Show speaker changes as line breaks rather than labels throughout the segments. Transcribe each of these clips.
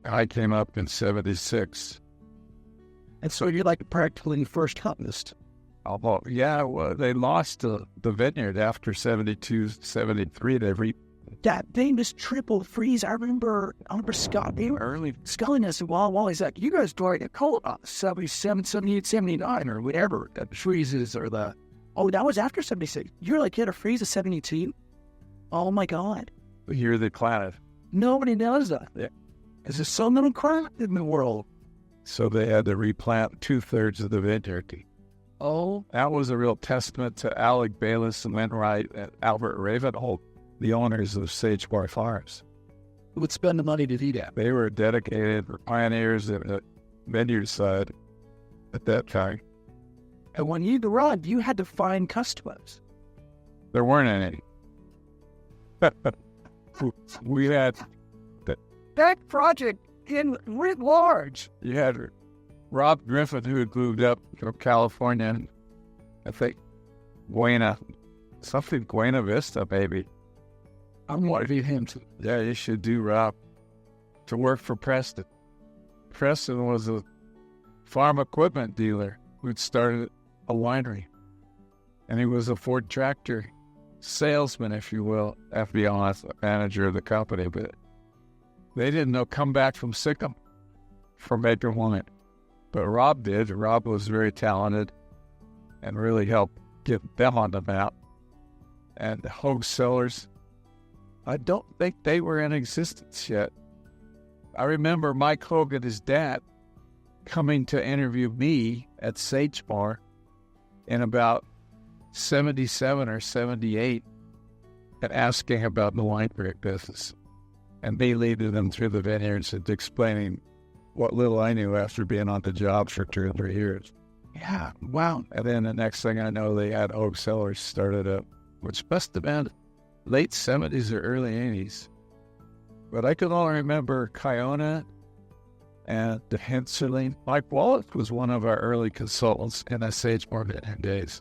I came up in 76.
And so you're like practically first harvest.
Although, yeah, well, they lost the vineyard after 72, 73.
That famous triple freeze, I remember Scott, they were early sculling us while he's like, you guys during a cold 77, 78, 79 or whatever, that freezes or that was after 76. You're like, you had a freeze of 72? Oh my God.
The year they planted.
Nobody knows that.
Yeah.
There's just so little crop in the world.
So they had to replant 2/3 of the vineyard.
Oh.
That was a real testament to Alec Bayless and Wainwright and Albert Ravenholt, the owners of Sage Bar Farms.
Who would spend the money to do that?
They were dedicated pioneers in the vineyard side at that time.
And when you arrived, you had to find customers.
There weren't any. We had...
That project in writ large.
You had Rob Griffin, who had moved up from California, and I think Buena Vista, maybe.
I want to be him too.
Yeah, you should do Rob to work for Preston. Preston was a farm equipment dealer who'd started a winery. And he was a Ford tractor salesman, if you will, FBI, manager of the company. But they didn't know come back from Sikkim for making wine. But Rob did. Rob was very talented and really helped get them on the map. And the Hogue Cellars, I don't think they were in existence yet. I remember Mike Hogue and his dad coming to interview me at Sage Bar in about 77 or 78 and asking about the wine grape business. And me leading them through the vineyards and explaining what little I knew after being on the job for 2 or 3 years.
Yeah, wow.
And then the next thing I know, they had Hogue Cellars started up, which must have been late 70s or early 80s. But I can only remember Kiona and the Henserling. Mike Wallace was one of our early consultants in the Sage Bar vineyard days.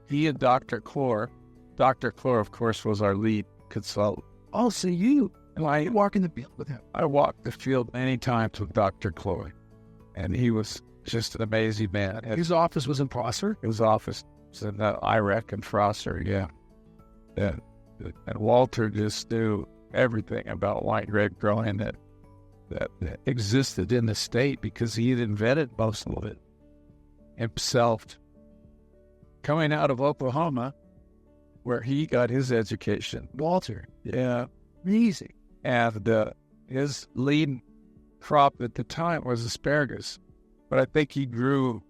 He and Dr. Clore, of course, was our lead consultant.
Oh, so you walk in the field with him?
I walked the field many times with Dr. Clore, and he was just an amazing man.
His office was in Prosser?
His office was in IREC and Prosser, yeah. And Walter just knew everything about wine grape growing that existed in the state because he had invented most of it himself. Coming out of Oklahoma, where he got his education.
Walter.
Yeah.
Amazing.
And his lead crop at the time was asparagus. But I think he grew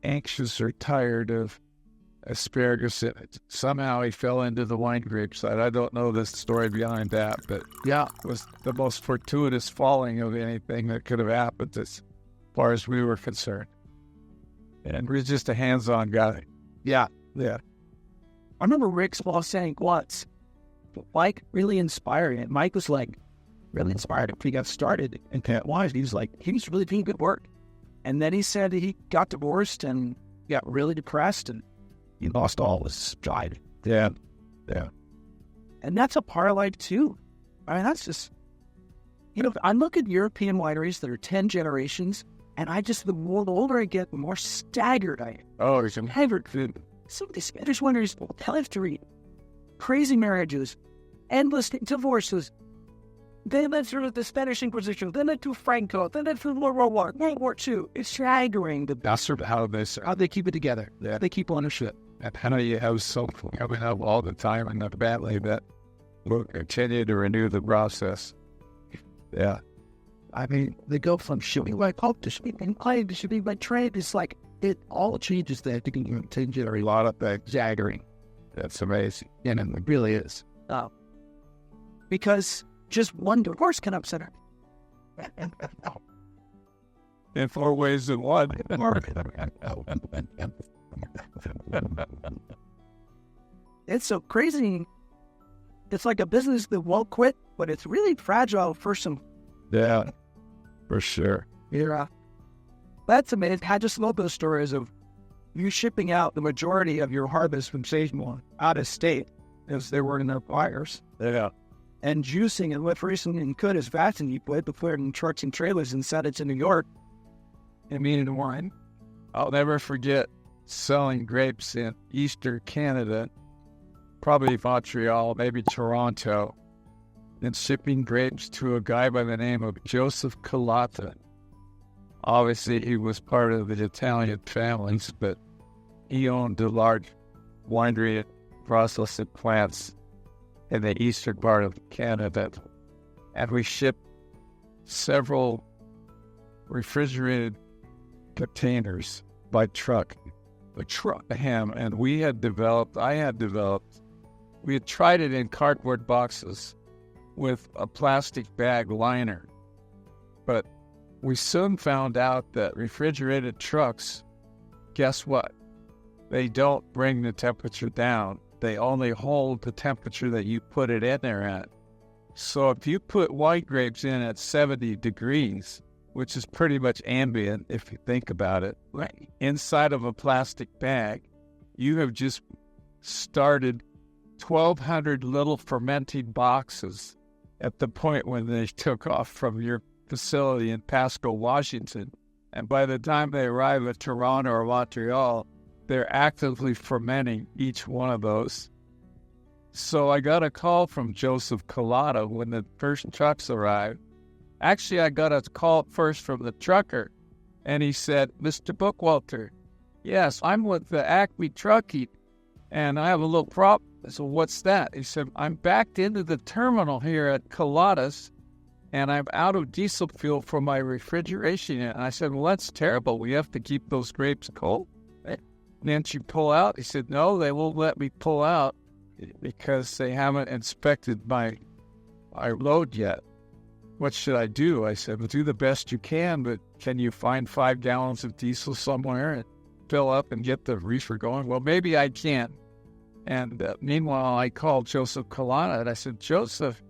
anxious or tired of asparagus. Somehow he fell into the wine grape side. I don't know the story behind that, but yeah, it was the most fortuitous falling of anything that could have happened as far as we were concerned. And he was just a hands-on guy.
Yeah.
Yeah.
I remember Rick Small saying once, Mike really inspired him. Mike was like, really inspired him. He got started in Pant Wise. He was like, he was really doing good work. And then he said he got divorced and got really depressed and he lost all his drive.
Yeah. Yeah.
And that's a part of life too. I mean, that's just, I look at European wineries that are 10 generations, and the older I get, the more staggered I am.
Oh, it's
never good. Some of these Spanish wineries will tell history, crazy marriages, endless divorces. They lived through the Spanish Inquisition, then into Franco, then into World War II. It's staggering.
That's how
they keep it together.
Yeah.
They keep ownership.
And how you have soap coming up all the time in the family that will continue to renew the process. Yeah.
I mean, they go from should be my pulp to should be my clay to should be my trade. It's like it all changes there. To continue a lot of things. Staggering.
That's amazing.
And it really is. Because just one divorce can upset her.
In 4 ways than one.
It's so crazy. It's like a business that won't quit, but it's really fragile for some.
Yeah, for sure.
Yeah. That's amazing. I just love those stories of you shipping out the majority of your harvest from Sagemore out of state as there were no buyers.
Yeah.
and juicing and what reason could as fast as you put before in trucks and trailers and sent it to New York and made it a wine.
I'll never forget selling grapes in Eastern Canada, probably Montreal, maybe Toronto, and shipping grapes to a guy by the name of Joseph Colata. Obviously, he was part of the Italian families, but he owned a large winery and processing plants in the eastern part of Canada. And we shipped several refrigerated containers by truck. And we had developed, we had tried it in cardboard boxes with a plastic bag liner. But we soon found out that refrigerated trucks, guess what? They don't bring the temperature down. They only hold the temperature that you put it in there at. So if you put white grapes in at 70 degrees, which is pretty much ambient if you think about it, right, inside of a plastic bag, you have just started 1,200 little fermenting boxes at the point when they took off from your facility in Pasco, Washington. And by the time they arrive at Toronto or Montreal, they're actively fermenting each one of those. So I got a call from Joseph Colata when the first trucks arrived. Actually, I got a call first from the trucker, and he said, "Mr. Bookwalter, yes, I'm with the Acme Trucking, and I have a little problem." I said, "What's that?" He said, "I'm backed into the terminal here at Colata's, and I'm out of diesel fuel for my refrigeration." And I said, "Well, that's terrible. We have to keep those grapes cold. Can't you pull out?" He said, "No, they won't let me pull out because they haven't inspected my load yet." "What should I do?" I said, "Well, do the best you can, but can you find 5 gallons of diesel somewhere and fill up and get the reefer going?" "Well, maybe I can." And meanwhile, I called Joseph Colata and I said, "Joseph,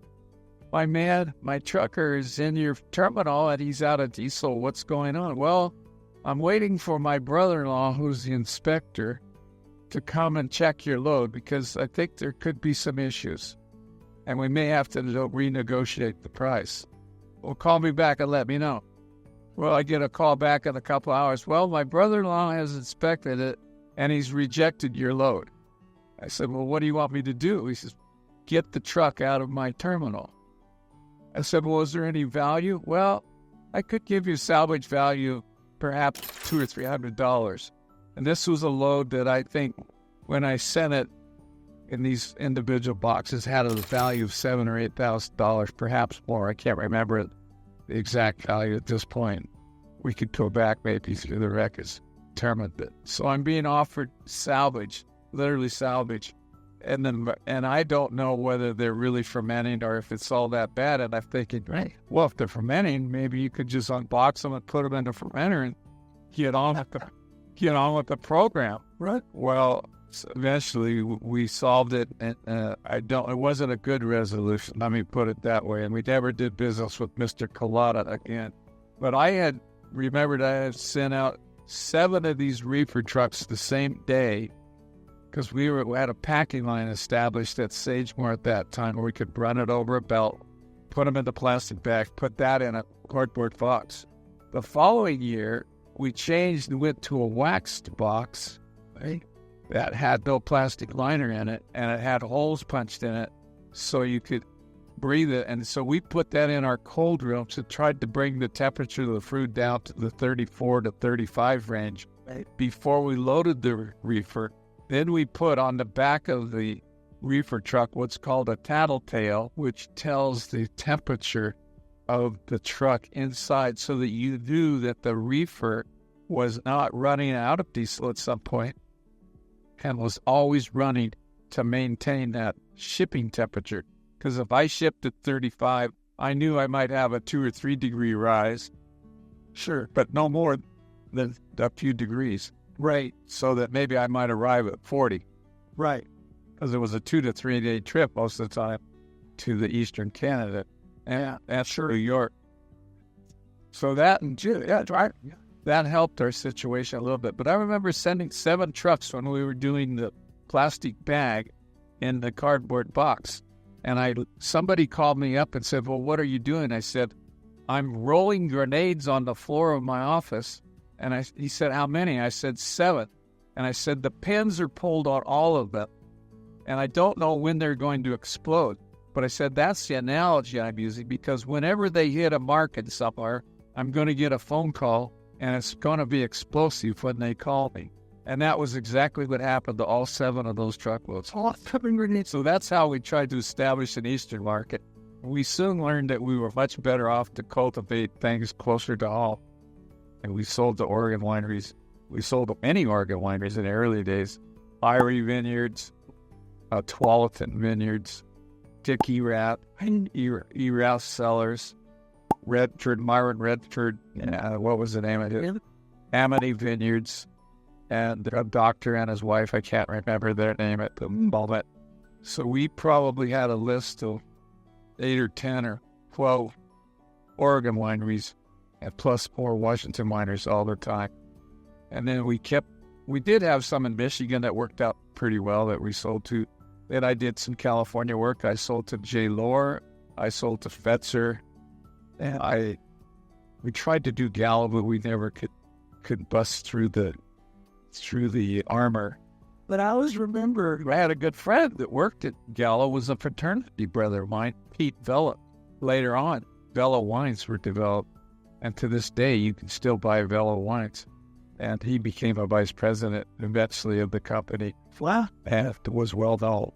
my man, my trucker is in your terminal and he's out of diesel. What's going on?" "Well, I'm waiting for my brother-in-law, who's the inspector, to come and check your load because I think there could be some issues and we may have to renegotiate the price." "Well, call me back and let me know." Well, I get a call back in a couple hours. "Well, my brother-in-law has inspected it and he's rejected your load." I said, "Well, what do you want me to do?" He says, "Get the truck out of my terminal." I said, "Well, is there any value?" "Well, I could give you salvage value, perhaps $200 or $300. And this was a load that I think when I sent it in these individual boxes had a value of $7,000 or $8,000, perhaps more. I can't remember the exact value at this point. We could go back maybe through the records, determine it. So I'm being offered salvage, literally salvage. And I don't know whether they're really fermenting or if it's all that bad. And I'm thinking, right, well, if they're fermenting, maybe you could just unbox them and put them in a fermenter and get on with the program. Right. Well, eventually we solved it, and it wasn't a good resolution. Let me put it that way. And we never did business with Mr. Colata again. But I had sent out 7 of these reefer trucks the same day, because we had a packing line established at Sagemore at that time where we could run it over a belt, put them in the plastic bag, put that in a cardboard box. The following year, we changed and went to a waxed box, right, that had no plastic liner in it, and it had holes punched in it so you could breathe it. And so we put that in our cold rooms and tried to bring the temperature of the fruit down to the 34 to 35 range before we loaded the reefer. Then we put on the back of the reefer truck what's called a tattletale, which tells the temperature of the truck inside so that you knew that the reefer was not running out of diesel at some point and was always running to maintain that shipping temperature. Because if I shipped at 35, I knew I might have a 2 or 3 degree rise. Sure, but no more than a few degrees. Right. So that maybe I might arrive at 40. Right. Because it was a 2 to 3 day trip most of the time to the Eastern Canada and New York. So that helped our situation a little bit. But I remember sending 7 trucks when we were doing the plastic bag in the cardboard box. And somebody called me up and said, well, what are you doing? I said, I'm rolling grenades on the floor of my office. And he said, how many? I said, 7. And I said, the pins are pulled on all of them. And I don't know when they're going to explode. But I said, that's the analogy I'm using, because whenever they hit a market somewhere, I'm going to get a phone call, and it's going to be explosive when they call me. And that was exactly what happened to all 7 of those truckloads. So that's how we tried to establish an Eastern market. We soon learned that we were much better off to cultivate things closer to home. And we sold to Oregon wineries. We sold to many Oregon wineries in the early days. Irie Vineyards, Tualatin Vineyards, Dick Erath, Erath Cellars, Myron Redford, what was the name of it? Amity Vineyards, and a doctor and his wife, I can't remember their name at the moment. So we probably had a list of 8 or 10 or 12 Oregon wineries, and plus 4 Washington wineries all the time. And then we did have some in Michigan that worked out pretty well that we sold to. Then I did some California work. I sold to J. Lohr. I sold to Fetzer. And we tried to do Gallo, but we never could bust through the armor. But I always remember I had a good friend that worked at Gallo, was a fraternity brother of mine, Pete Vella. Later on, Vella wines were developed, and to this day, you can still buy Vella wines. And he became a vice president eventually of the company.
Wow.
And was well known.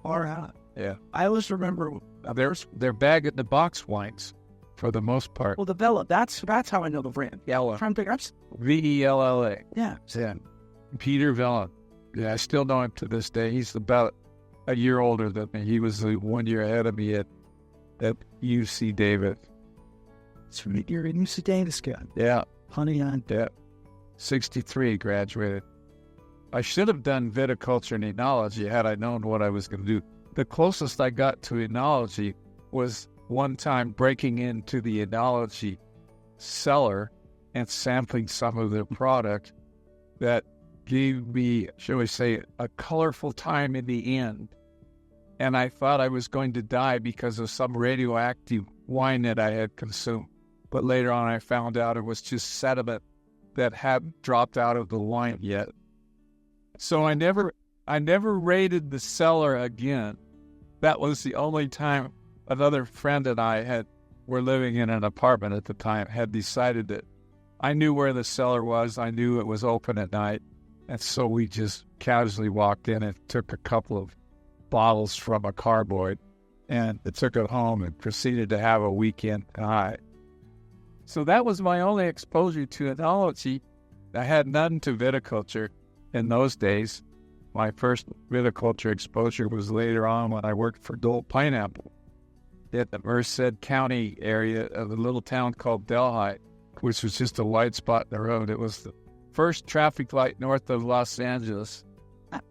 All right.
Yeah.
I always remember
they're bag-in-the-box wines for the most part.
Well, the Vella, that's how I know the brand.
Vella. Vella.
Yeah.
Peter Vella. Yeah, I still know him to this day. He's about a year older than me. He was 1 year ahead of me at UC Davis.
So you're in UC Davis, guy.
Yeah.
Honey on.
Yeah. 63 graduated. I should have done viticulture and enology had I known what I was going to do. The closest I got to enology was one time breaking into the enology cellar and sampling some of their product that gave me, shall we say, a colorful time in the end. And I thought I was going to die because of some radioactive wine that I had consumed. But later on I found out it was just sediment that hadn't dropped out of the wine yet. So I never raided the cellar again. That was the only time another friend and I were living in an apartment at the time, had decided that I knew where the cellar was. I knew it was open at night. And so we just casually walked in and took a couple of bottles from a carboy and took it home and proceeded to have a weekend high. So that was my only exposure to enology. I had none to viticulture in those days. My first viticulture exposure was later on when I worked for Dole Pineapple at the Merced County area of a little town called Delhi, which was just a white spot in the road. It was the first traffic light north of Los Angeles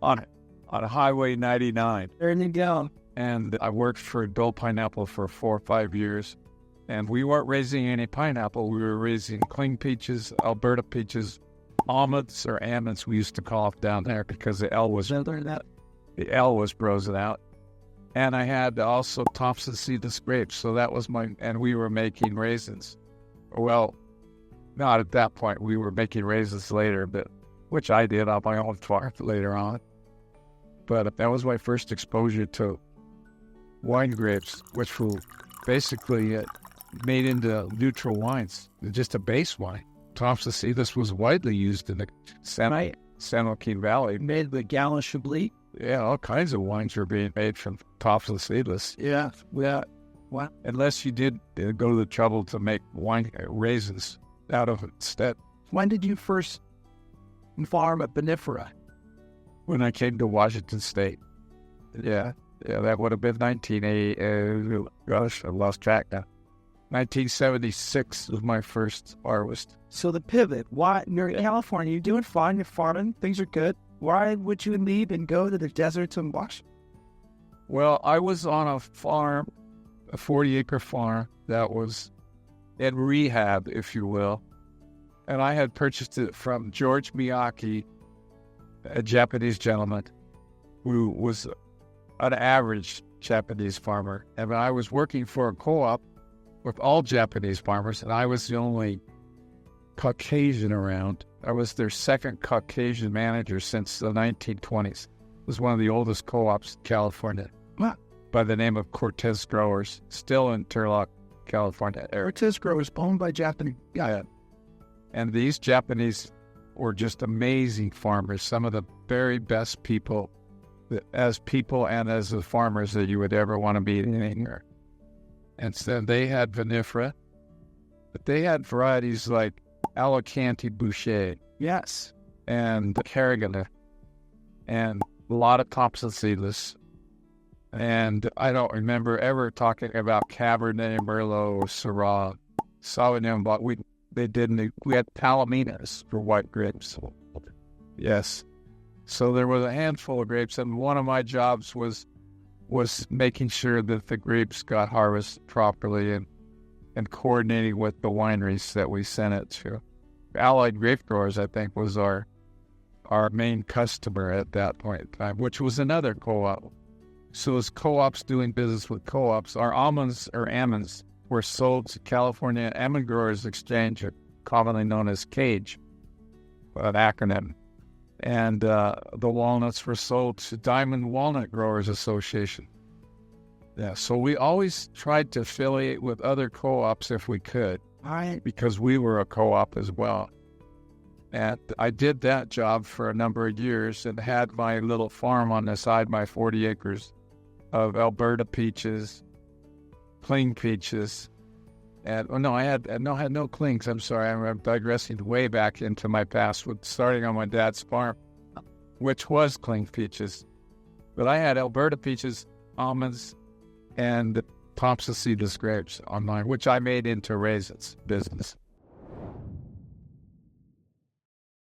on Highway 99.
There you go.
And I worked for Dole Pineapple for 4 or 5 years. And we weren't raising any pineapple. We were raising cling peaches, Alberta peaches, almonds or almonds we used to call it down there because the L was frozen out. And I had also Thompson seedless grapes. So that was and we were making raisins. Well, not at that point. We were making raisins later, which I did on my own farm later on. But that was my first exposure to wine grapes, which were basically made into neutral wines, just a base wine. Thompson seedless was widely used in the San Joaquin Valley.
Made the Gallo Chablis.
Yeah, all kinds of wines were being made from Thompson seedless.
Yeah. Wow.
Unless you did go to the trouble to make wine raisins out of it instead.
When did you first farm a vinifera?
When I came to Washington State. Yeah, that would have been 1980. Gosh, I lost track now. 1976 was my first harvest.
So the pivot, why you're in California, you're doing fine, you're farming, things are good. Why would you leave and go to the deserts and Washington?
Well, I was on a farm, a 40-acre farm that was in rehab, if you will. And I had purchased it from George Miyake, a Japanese gentleman who was an average Japanese farmer. And I was working for a co-op with all Japanese farmers, and I was the only Caucasian around. I was their second Caucasian manager since the 1920s. It was one of the oldest co-ops in California.
Wow.
By the name of Cortez Growers, still in Turlock, California.
Cortez Growers, owned by Japanese.
Yeah. And these Japanese were just amazing farmers, some of the very best people as people and as the farmers that you would ever want to meet anywhere. And so they had vinifera, but they had varieties like Alicante Boucher.
Yes.
And Carignan, and a lot of Thompson seedless. And I don't remember ever talking about Cabernet, Merlot, or Syrah, Sauvignon Blanc. We had Palominas for white grapes. Yes. So there was a handful of grapes, and one of my jobs was making sure that the grapes got harvested properly and coordinating with the wineries that we sent it to. Allied Grape Growers, I think, was our main customer at that point in time, which was another co-op. So as co-ops doing business with co-ops, our almonds or almonds were sold to California Almond Growers Exchange, commonly known as CAGE, an acronym. And the walnuts were sold to Diamond Walnut Growers Association. Yeah, so we always tried to affiliate with other co-ops if we could, because we were a co-op as well. And I did that job for a number of years and had my little farm on the side, my 40 acres of Alberta peaches, cling peaches. And I had no clings. I'm sorry, I'm digressing way back into my past with starting on my dad's farm, which was cling peaches. But I had Alberta peaches, almonds, and Thompson seedless grapes on mine, which I made into raisins business.